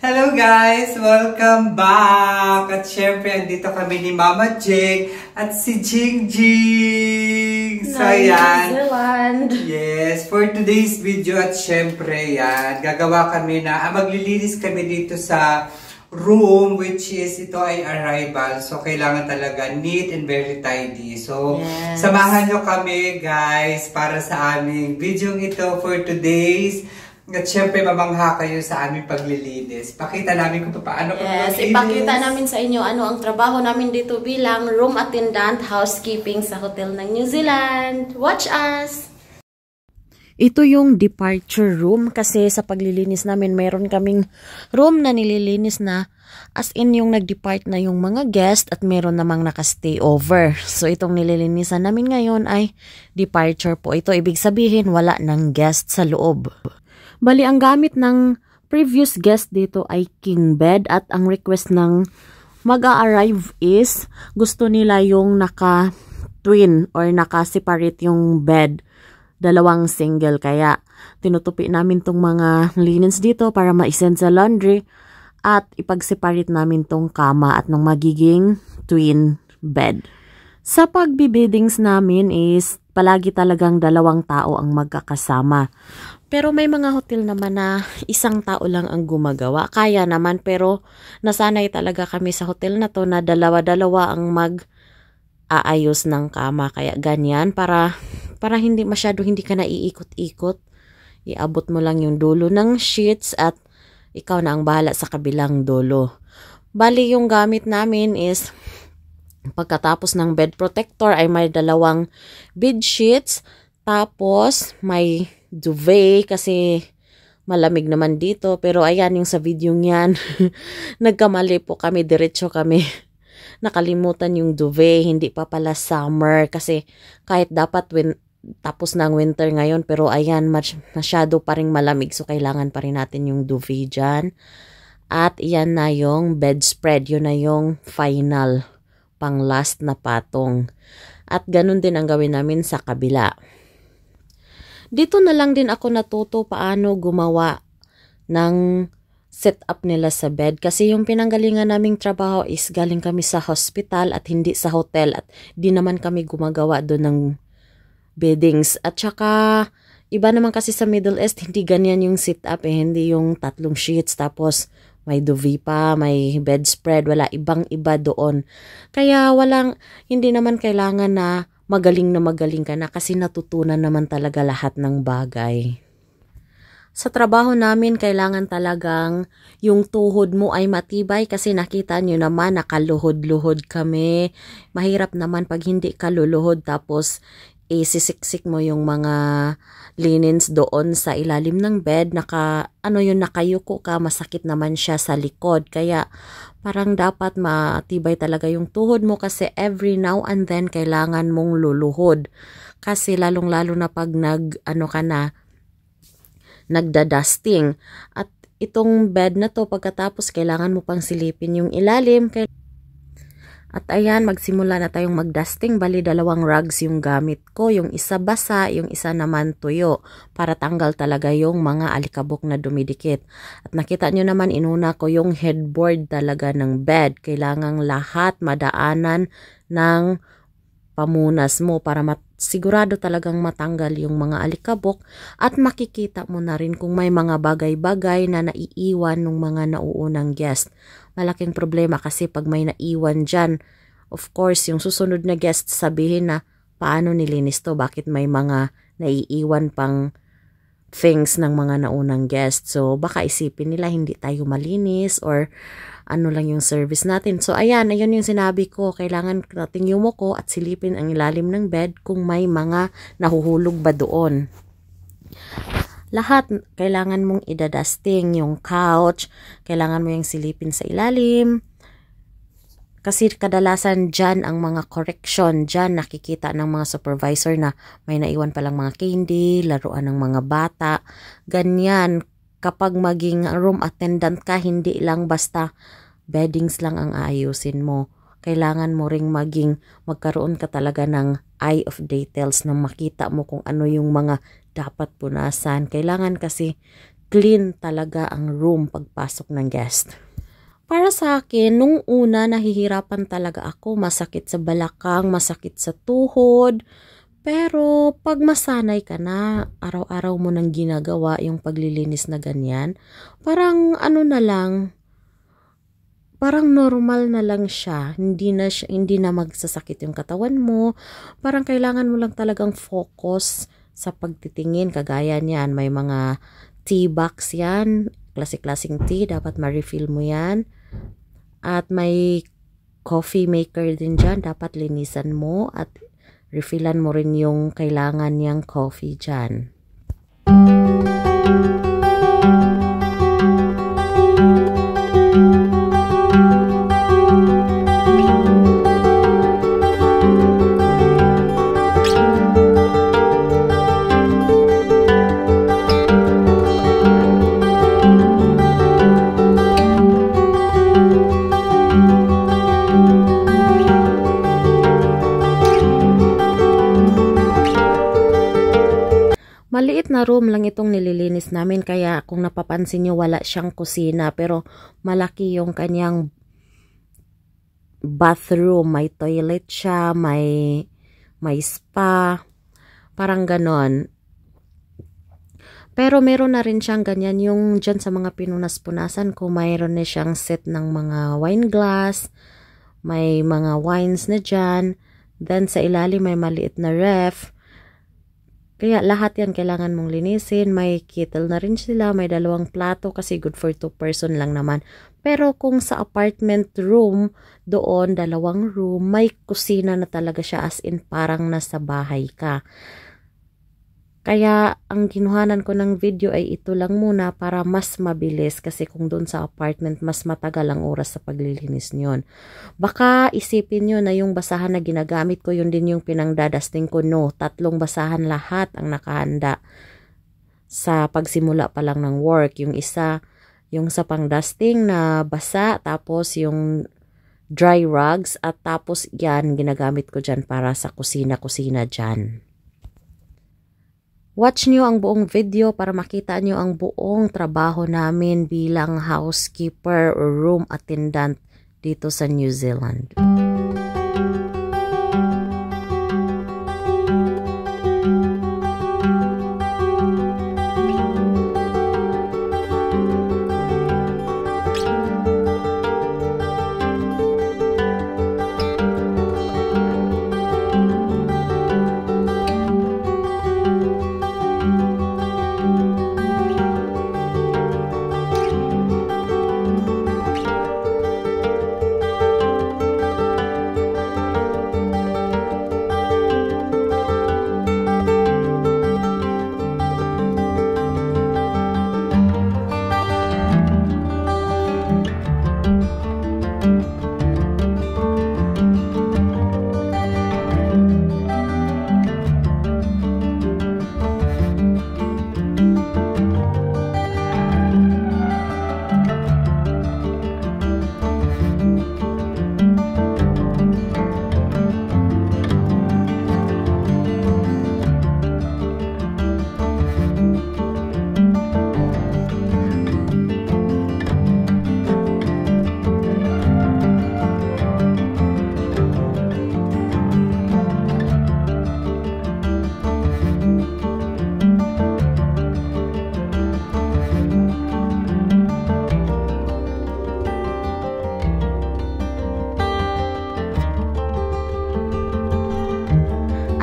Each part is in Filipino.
Hello guys! Welcome back! At syempre, andito kami ni Mama Jing at si Jing Jing! So yan. Yes, for today's video at syempre yan, gagawa kami na, maglilinis kami dito sa room, which is, ito ay arrival. So, kailangan talaga neat and very tidy. So, samahan nyo kami guys para sa aming video ito for today's. At syempre, mamangha kayo sa aming paglilinis. Pakita namin kung paano paglilinis. Ipakita namin sa inyo ano ang trabaho namin dito bilang room attendant, housekeeping sa hotel ng New Zealand. Watch us! Ito yung departure room kasi sa paglilinis namin, mayroon kaming room na nililinis na as in yung nag-depart na yung mga guest at meron namang naka-stay over. So itong nililinisan namin ngayon ay departure po. Ito ibig sabihin wala ng guest sa loob. Bali, ang gamit ng previous guest dito ay king bed at ang request ng mag-a-arrive is gusto nila yung naka-twin or naka-separate yung bed, dalawang single. Kaya tinutupi namin tong mga linens dito para ma-send sa laundry at ipag-separate namin tong kama at ng magiging twin bed. Sa pagbibiddings namin is palagi talagang dalawang tao ang magkakasama. Pero may mga hotel naman na isang tao lang ang gumagawa. Kaya naman, pero nasanay talaga kami sa hotel na to na dalawa-dalawa ang mag-aayos ng kama. Kaya ganyan, para hindi masyado, hindi ka na iikot-ikot. Iabot mo lang yung dulo ng sheets at ikaw na ang bahala sa kabilang dulo. Bali, yung gamit namin is pagkatapos ng bed protector ay may dalawang bed sheets. Tapos may duvet kasi malamig naman dito. Pero ayan yung sa video niyan. Nagkamali po kami. Diretso kami. Nakalimutan yung duvet. Hindi pa pala summer. Kasi kahit dapat tapos ng winter ngayon. Pero ayan masyado pa rin malamig. So kailangan pa rin natin yung duvet dyan. At iyan na yung bedspread. Yun na yung final pang last na patong. At ganun din ang gawin namin sa kabila. Dito na lang din ako natuto paano gumawa ng setup nila sa bed. Kasi yung pinanggalingan naming trabaho is galing kami sa hospital at hindi sa hotel. At di naman kami gumagawa doon ng beddings. At saka, iba naman kasi sa Middle East, hindi ganyan yung setup eh. Hindi yung 3 sheets tapos may duvet pa, may bedspread. Wala, ibang-iba doon. Kaya hindi naman kailangan na magaling ka na kasi natutunan naman talaga lahat ng bagay. Sa trabaho namin, kailangan talagang yung tuhod mo ay matibay kasi nakita nyo naman nakaluhod-luhod kami. Mahirap naman pag hindi ka luluhod tapos sisiksik mo yung mga linens doon sa ilalim ng bed. Nakayuko ka, masakit naman siya sa likod. Kaya parang dapat matibay talaga yung tuhod mo kasi every now and then kailangan mong luluhod. Kasi lalong-lalo na pag nagda-dusting. At itong bed na to, pagkatapos kailangan mo pang silipin yung ilalim. At ayan, magsimula na tayong mag-dusting. Bali, 2 rugs yung gamit ko. Yung isa basa, yung isa naman tuyo. Para tanggal talaga yung mga alikabok na dumidikit. At nakita nyo naman, inuna ko yung headboard talaga ng bed. Kailangang lahat madaanan ng pamunas mo para sigurado talagang matanggal yung mga alikabok. At makikita mo na rin kung may mga bagay-bagay na naiiwan ng mga nauunang guest. Malaking problema kasi pag may naiwan dyan, of course, yung susunod na guest sabihin na paano nilinis to, bakit may mga naiiwan pang things ng mga naunang guest. So, baka isipin nila hindi tayo malinis or ano lang yung service natin. So, ayan yung sinabi ko. Kailangan nating yumuko at silipin ang ilalim ng bed kung may mga nahuhulog ba doon. Lahat, kailangan mong idadusting yung couch. Kailangan mo yung silipin sa ilalim. Kasi kadalasan dyan ang mga correction. Dyan nakikita ng mga supervisor na may naiwan palang mga candy, laruan ng mga bata. Ganyan. Kapag maging room attendant ka, hindi lang basta beddings lang ang aayusin mo. Kailangan mo ring magkaroon ka talaga ng eye of details na makita mo kung ano yung mga dapat punasan. Kailangan kasi clean talaga ang room pagpasok ng guest. Para sa akin, nung una nahihirapan talaga ako, masakit sa balakang, masakit sa tuhod. Pero pag masanay ka na, araw-araw mo nang ginagawa yung paglilinis na ganyan, parang ano na lang, parang normal na lang siya. Hindi na magsasakit yung katawan mo. Parang kailangan mo lang talagang focus sa pagtitingin. Kagaya niyan, may mga tea box yan. Klasik-klasing tea, dapat ma-refill mo yan. At may coffee maker din dyan, dapat linisan mo at refillan mo rin yung kailangan niyang coffee dyan. Maliit na room lang itong nililinis namin, kaya kung napapansin nyo wala siyang kusina, pero malaki yung kanyang bathroom. May toilet siya, may spa, parang ganon. Pero meron na rin siyang ganyan yung dyan sa mga pinunas-punasan ko, mayroon na siyang set ng mga wine glass, may mga wines na dyan, then sa ilalim may maliit na ref. Kaya lahat yan kailangan mong linisin. May kettle na rin sila. May 2 plato kasi good for 2 person lang naman. Pero kung sa apartment room, doon 2 room, may kusina na talaga siya, as in parang nasa bahay ka. Kaya ang kinuhanan ko ng video ay ito lang muna para mas mabilis, kasi kung doon sa apartment mas matagal ang oras sa paglilinis nyon. Baka isipin nyo na yung basahan na ginagamit ko yun din yung pinangdadusting ko. No, 3 basahan lahat ang nakahanda sa pagsimula pa lang ng work. Yung isa, yung sa pang-dusting na basa, tapos yung dry rugs, at tapos yan ginagamit ko dyan para sa kusina-kusina dyan. Watch nyo ang buong video para makita nyo ang buong trabaho namin bilang housekeeper or room attendant dito sa New Zealand.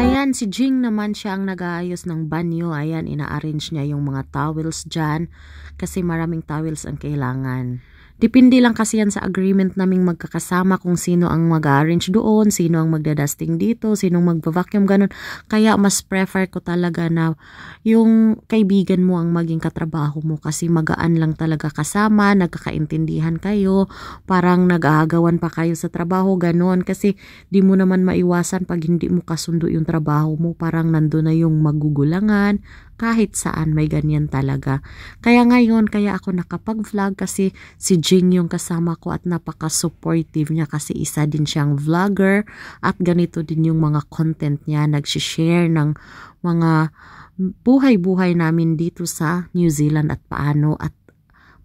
Ayan, si Jing naman siya ang nag-aayos ng banyo. Ayan, ina-arrange niya yung mga towels dyan kasi maraming towels ang kailangan. Depende lang kasi yan sa agreement naming magkakasama kung sino ang mag-arrange doon, sino ang magdadusting dito, sino ang magva-vacuum, ganun. Kaya mas prefer ko talaga na yung kaibigan mo ang maging katrabaho mo kasi magaan lang talaga kasama, nagkakaintindihan kayo, parang nag-aagawan pa kayo sa trabaho, ganun. Kasi di mo naman maiwasan pag hindi mo kasundo yung trabaho mo, parang nandun na yung magugulangan, kahit saan may ganyan talaga. Kaya ngayon, kaya ako nakapag-vlog kasi si Jing yung kasama ko at napaka-supportive niya kasi isa din siyang vlogger at ganito din yung mga content niya. Nag-share ng mga buhay-buhay namin dito sa New Zealand at paano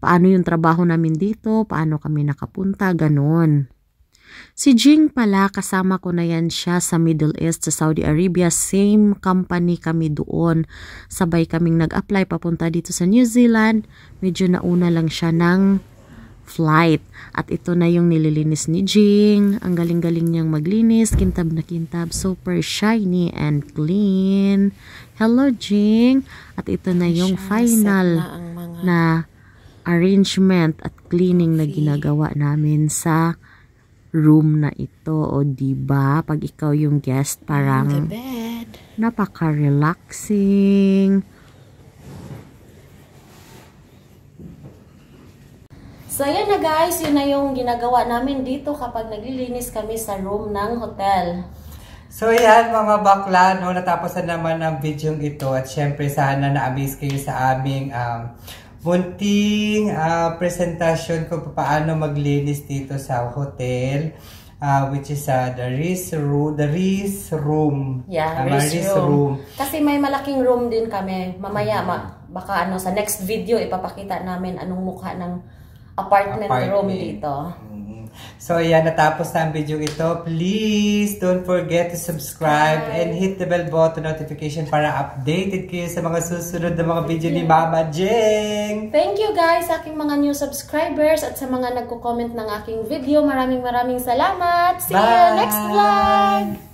yung trabaho namin dito, paano kami nakapunta, ganun. Si Jing pala, kasama ko na yan siya sa Middle East, sa Saudi Arabia. Same company kami doon. Sabay kaming nag-apply papunta dito sa New Zealand. Medyo nauna lang siya ng flight. At ito na yung nililinis ni Jing. Ang galing-galing niyang maglinis. Kintab na kintab. Super shiny and clean. Hello, Jing. At ito na yung final na arrangement at cleaning na ginagawa namin sa room na ito. O diba? Pag ikaw yung guest, parang napaka-relaxing. So, yan na guys. Yun na yung ginagawa namin dito kapag naglilinis kami sa room ng hotel. So, yan mga bakla, no? Natapos na naman ang video ito. At syempre, sana na-amaze kayo sa aming munting presentasyon kung paano maglinis dito sa hotel. Which is the Riz room. Yeah, Riz room. Kasi may malaking room din kami. Mamaya, baka sa next video, ipapakita namin anong mukha ng apartment room dito. So, ayan, natapos na ang video ito. Please don't forget to subscribe and hit the bell button notification para updated kayo sa mga susunod na mga video ni Mama Jing. Thank you guys sa aking mga new subscribers at sa mga nagko-comment ng aking video. Maraming salamat. See you next vlog!